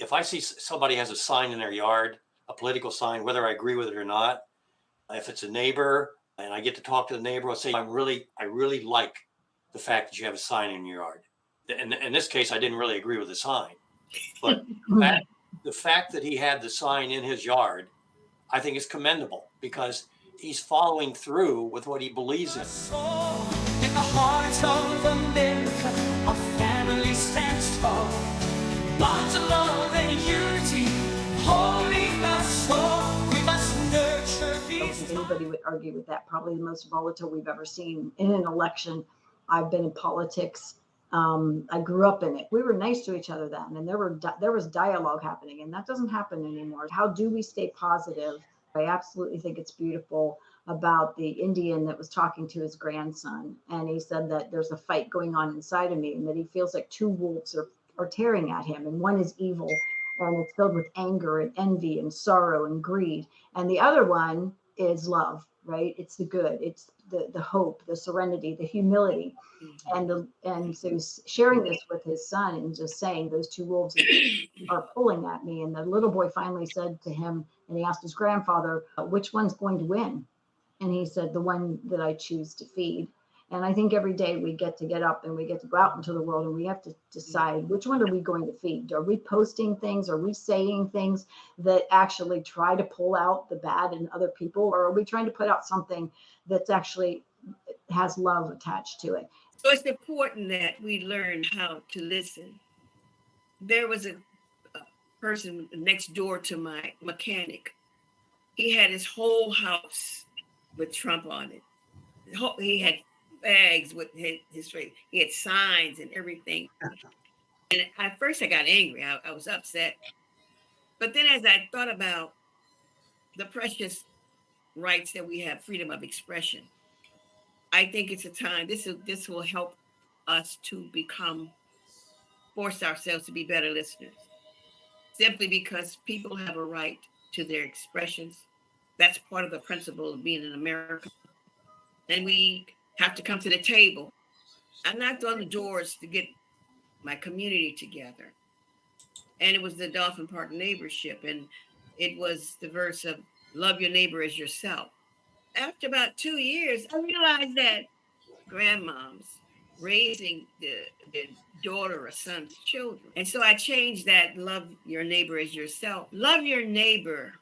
if I see somebody has a sign in their yard, a political sign, whether I agree with it or not, if it's a neighbor and I get to talk to the neighbor, I'll say, I really like the fact that you have a sign in your yard. And in this case, I didn't really agree with the sign, but the fact that he had the sign in his yard, I think is commendable because he's following through with what he believes in. In the heart of America, our family stands tall. Bonds of love and unity, holding us all. We must nurture these. I don't think anybody would argue with that. Probably the most volatile we've ever seen in an election. I've been in politics. I grew up in it. We were nice to each other then, and there was dialogue happening, and that doesn't happen anymore. How do we stay positive? I absolutely think it's beautiful about the Indian that was talking to his grandson, and he said that there's a fight going on inside of me, and that he feels like two wolves are tearing at him, and one is evil, and it's filled with anger and envy and sorrow and greed, and the other one is love, right? It's the good, it's the hope, the serenity, the humility. And so he's sharing this with his son and just saying those two wolves are pulling at me. And the little boy finally said to him, and he asked his grandfather, which one's going to win? And he said, the one that I choose to feed. And I think every day we get up and we get to go out into the world, and we have to decide, which one are we going to feed? Are we posting things? Are we saying things that actually try to pull out the bad in other people? Or are we trying to put out something that's actually has love attached to it? So it's important that we learn how to listen. There was a person next door to my mechanic. He had his whole house with Trump on it. He had bags with his face. He had signs and everything. And at first I got angry. I was upset. But then as I thought about the precious rights that we have, freedom of expression, I think it's a time, this will help us to force ourselves to be better listeners. Simply because people have a right to their expressions. That's part of the principle of being in America. And we have to come to the table. I knocked on the doors to get my community together. And it was the Dolphin Park neighborship. And it was the verse of love your neighbor as yourself. After about 2 years, I realized that grandmoms raising the daughter or son's children. And so I changed that, love your neighbor as yourself. Love your neighbor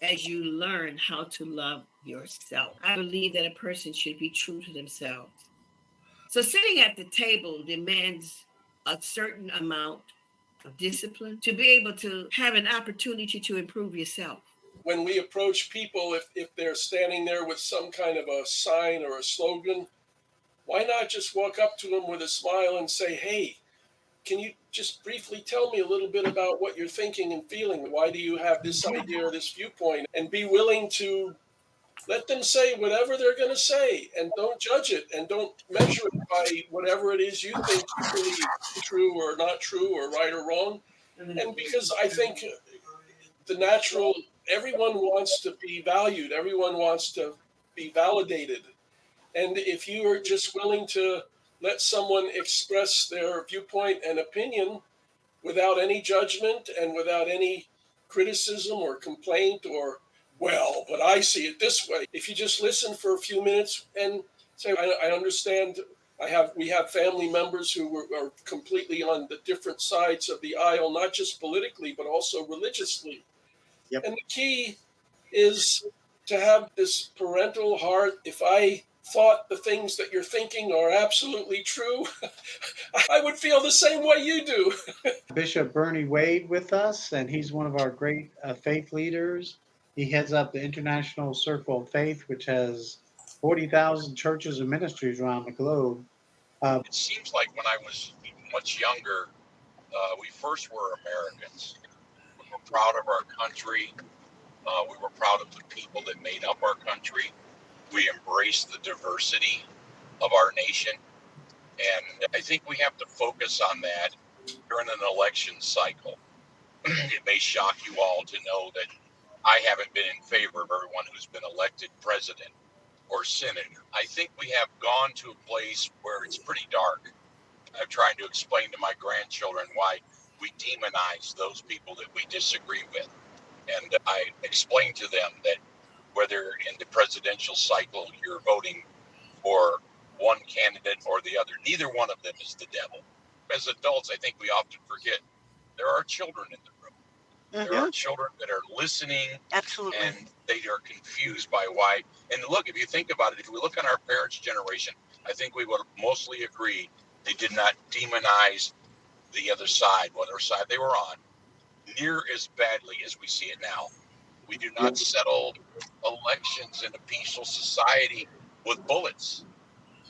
as you learn how to love yourself. I believe that a person should be true to themselves. So sitting at the table demands a certain amount of discipline to be able to have an opportunity to improve yourself. When we approach people, if they're standing there with some kind of a sign or a slogan, why not just walk up to them with a smile and say, hey, can you just briefly tell me a little bit about what you're thinking and feeling? Why do you have this idea or this viewpoint? And be willing to let them say whatever they're going to say, and don't judge it, and don't measure it by whatever it is you think you believe is true or not true or right or wrong. And because I think the natural, everyone wants to be valued. Everyone wants to be validated. And if you are just willing to let someone express their viewpoint and opinion without any judgment and without any criticism or complaint or, well, but I see it this way. If you just listen for a few minutes and say, I understand, we have family members who are completely on the different sides of the aisle, not just politically, but also religiously. Yep. And the key is to have this parental heart. If I thought the things that you're thinking are absolutely true, I would feel the same way you do. Bishop Bernie Wade with us, and he's one of our great faith leaders. He heads up the International Circle of Faith, which has 40,000 churches and ministries around the globe. It seems like when I was much younger, we first were Americans. We were proud of our country. We were proud of the people that made up our country. We embraced the diversity of our nation. And I think we have to focus on that during an election cycle. It may shock you all to know that I haven't been in favor of everyone who's been elected president or senator. I think we have gone to a place where it's pretty dark. I'm trying to explain to my grandchildren why we demonize those people that we disagree with. And I explained to them that whether in the presidential cycle you're voting for one candidate or the other, neither one of them is the devil. As adults, I think we often forget there are children in the room. There are children that are listening. Absolutely. And they are confused by why. And look, if you think about it, if we look on our parents' generation, I think we would mostly agree they did not demonize the other side, whatever side they were on, near as badly as we see it now. We do not settle elections in a peaceful society with bullets.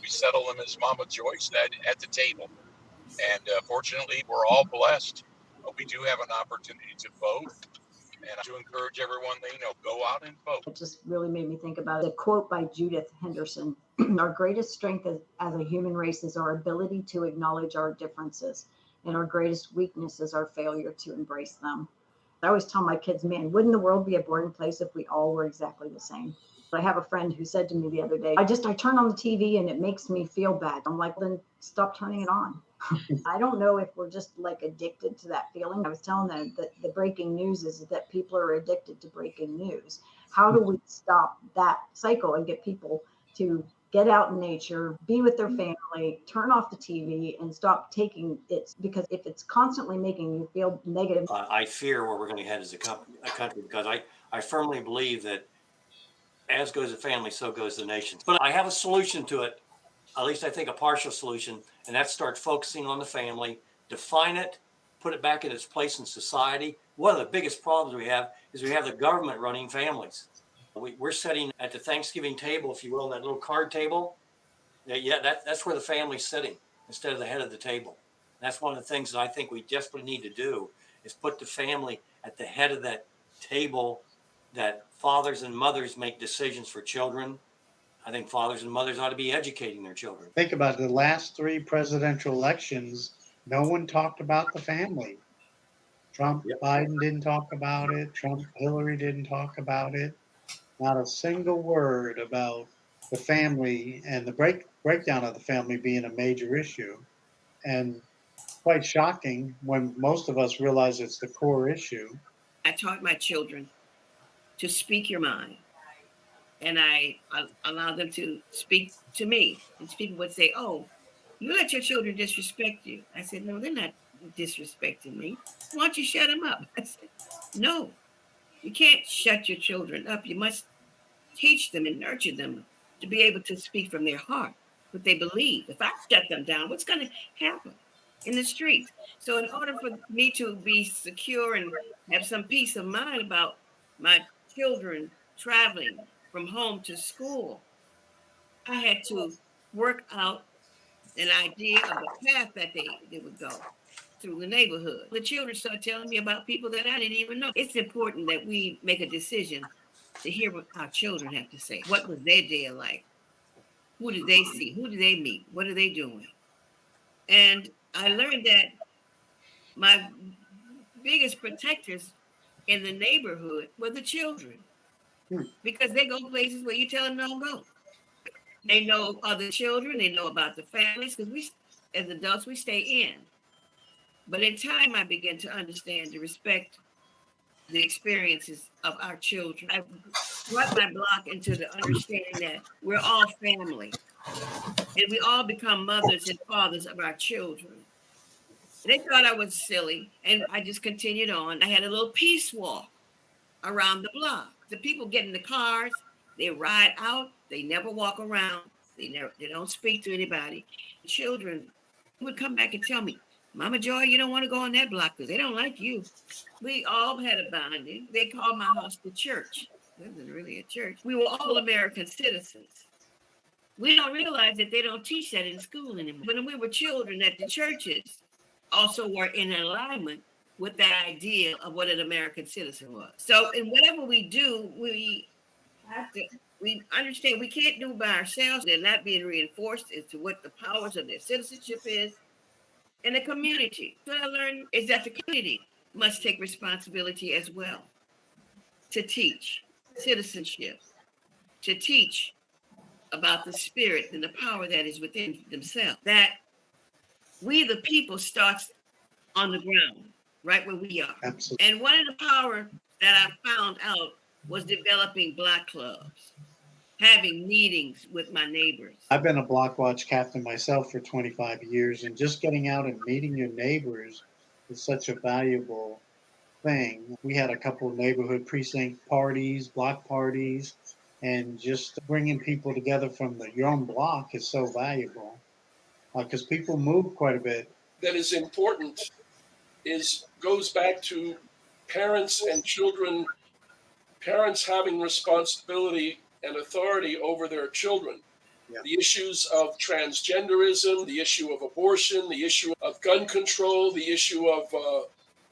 We settle them, as Mama Joy said, at the table. And fortunately, we're all blessed. We do have an opportunity to vote. And to encourage everyone they know, go out and vote. It just really made me think about a quote by Judith Henderson. Our greatest strength as a human race is our ability to acknowledge our differences, and our greatest weakness is our failure to embrace them. I always tell my kids, man, wouldn't the world be a boring place if we all were exactly the same? I have a friend who said to me the other day, I turn on the TV and it makes me feel bad. I'm like, then stop turning it on. I don't know if we're just like addicted to that feeling. I was telling them that the breaking news is that people are addicted to breaking news. How do we stop that cycle and get people to get out in nature, be with their family, turn off the TV, and stop taking it? Because if it's constantly making you feel negative. I fear where we're going to head as a country, because I firmly believe that as goes the family, so goes the nation. But I have a solution to it, at least I think a partial solution, and that's start focusing on the family, define it, put it back in its place in society. One of the biggest problems we have is we have the government running families. We're sitting at the Thanksgiving table, if you will, that little card table. That's where the family's sitting instead of the head of the table. That's one of the things that I think we desperately need to do is put the family at the head of that table, that fathers and mothers make decisions for children. I think fathers and mothers ought to be educating their children. Think about the last 3 presidential elections. No one talked about the family. Trump, Biden didn't talk about it. Hillary didn't talk about it. Not a single word about the family and the breakdown of the family being a major issue. And quite shocking when most of us realize it's the core issue. I taught my children to speak your mind. And I allow them to speak to me. And people would say, oh, you let your children disrespect you. I said, no, they're not disrespecting me. Why don't you shut them up? I said, no, you can't shut your children up. You must teach them and nurture them to be able to speak from their heart, what they believe. If I shut them down, what's going to happen in the streets? So in order for me to be secure and have some peace of mind about my children traveling from home to school, I had to work out an idea of the path that they would go through the neighborhood. The children started telling me about people that I didn't even know. It's important that we make a decision to hear what our children have to say. What was their day like? Who did they see? Who did they meet? What are they doing? And I learned that my biggest protectors in the neighborhood were the children. Because they go places where you tell them don't go. They know other children. They know about the families, because we, as adults, we stay in. But in time, I began to understand, to respect the experiences of our children. I brought my block into the understanding that we're all family, and we all become mothers and fathers of our children. They thought I was silly, and I just continued on. I had a little peace walk around the block. The people get in the cars, they ride out, they never walk around, they don't speak to anybody. Children would come back and tell me, Mama Joy, you don't want to go on that block because they don't like you. We all had a bonding. They called my house the church. It wasn't really a church. We were all American citizens. We don't realize that they don't teach that in school anymore. When we were children, that the churches also were in alignment with that idea of what an American citizen was. So in whatever we do, we understand we can't do it by ourselves. They're not being reinforced as to what the powers of their citizenship is. And the community. What I learned is that the community must take responsibility as well to teach citizenship, to teach about the spirit and the power that is within themselves. That we, the people, starts on the ground. right where we are. Absolutely. And one of the power that I found out was developing block clubs, having meetings with my neighbors. I've been a block watch captain myself for 25 years, and just getting out and meeting your neighbors is such a valuable thing. We had a couple of neighborhood precinct parties, block parties, and just bringing people together from your own block is so valuable because people move quite a bit. That is important goes back to parents and children, parents having responsibility and authority over their children. Yeah. The issues of transgenderism, the issue of abortion, the issue of gun control, the issue of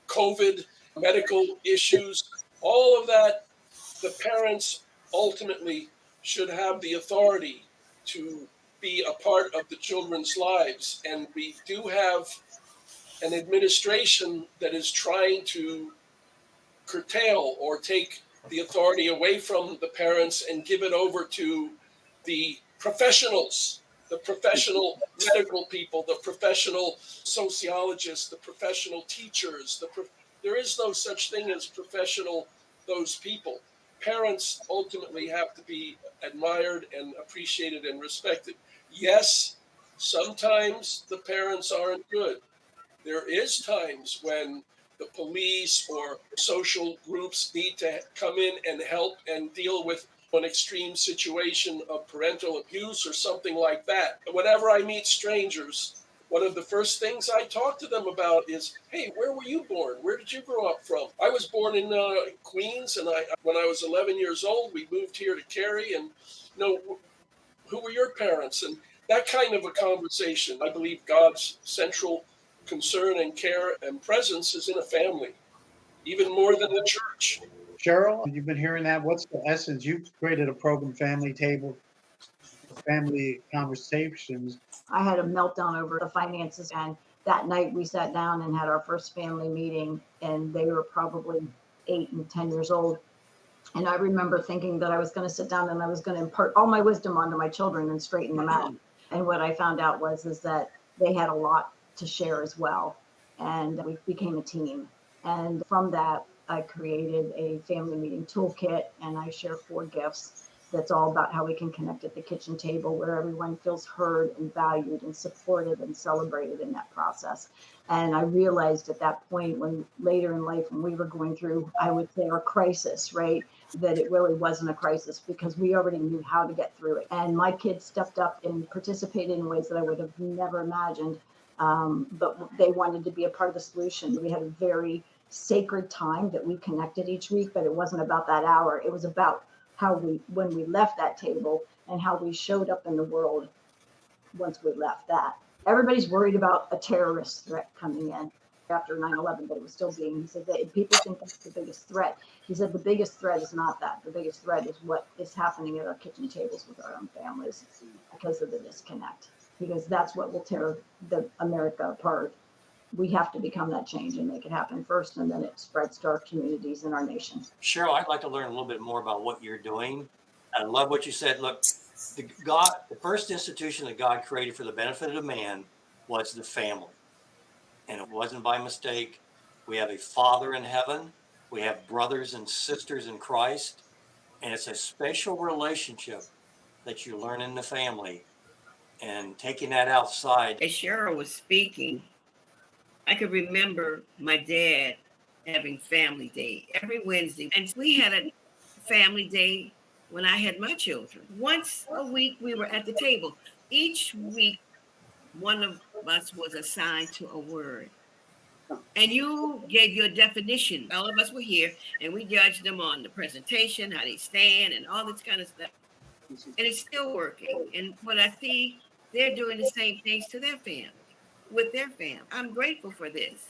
COVID, medical issues, all of that, the parents ultimately should have the authority to be a part of the children's lives. And we do have an administration that is trying to curtail or take the authority away from the parents and give it over to the professionals, the professional medical people, the professional sociologists, the professional teachers. There is no such thing as professional, those people. Parents ultimately have to be admired and appreciated and respected. Yes, sometimes the parents aren't good. There is times when the police or social groups need to come in and help and deal with an extreme situation of parental abuse or something like that. Whenever I meet strangers, one of the first things I talk to them about is, hey, where were you born? Where did you grow up from? I was born in Queens, and when I was 11 years old, we moved here to Cary, and who were your parents? And that kind of a conversation. I believe God's central concern and care and presence is in a family, even more than the church. Cheryl, you've been hearing that. What's the essence? You've created a program, Family Table, family conversations. I had a meltdown over the finances, and that night we sat down and had our first family meeting, and they were probably 8 and 10 years old. And I remember thinking that I was going to sit down and I was going to impart all my wisdom onto my children and straighten them out. And what I found out is that they had a lot to share as well. And we became a team. And from that, I created a family meeting toolkit, and I share 4 gifts. That's all about how we can connect at the kitchen table, where everyone feels heard and valued and supported and celebrated in that process. And I realized at that point, when later in life, when we were going through, I would say, our crisis, right, that it really wasn't a crisis because we already knew how to get through it. And my kids stepped up and participated in ways that I would have never imagined. But they wanted to be a part of the solution. We had a very sacred time that we connected each week, but it wasn't about that hour. It was about how when we left that table and how we showed up in the world once we left that. Everybody's worried about a terrorist threat coming in after 9/11, but it was still being, he said that people think that's the biggest threat. He said the biggest threat is not that. The biggest threat is what is happening at our kitchen tables with our own families because of the disconnect, because that's what will tear the America apart. We have to become that change and make it happen first, and then it spreads to our communities and our nation. Cheryl, I'd like to learn a little bit more about what you're doing. I love what you said. Look, the first institution that God created for the benefit of man was the family. And it wasn't by mistake. We have a Father in heaven. We have brothers and sisters in Christ. And it's a special relationship that you learn in the family. And taking that outside. As Cheryl was speaking, I could remember my dad having family day every Wednesday. And we had a family day when I had my children. Once a week, we were at the table. Each week, one of us was assigned to a word. And you gave your definition. All of us were here, and we judged them on the presentation, how they stand, and all this kind of stuff. And it's still working. And what I see, they're doing the same things to their family, with their family. I'm grateful for this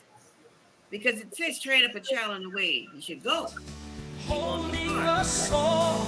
because it says train up a child in the way he should go. Holding us all.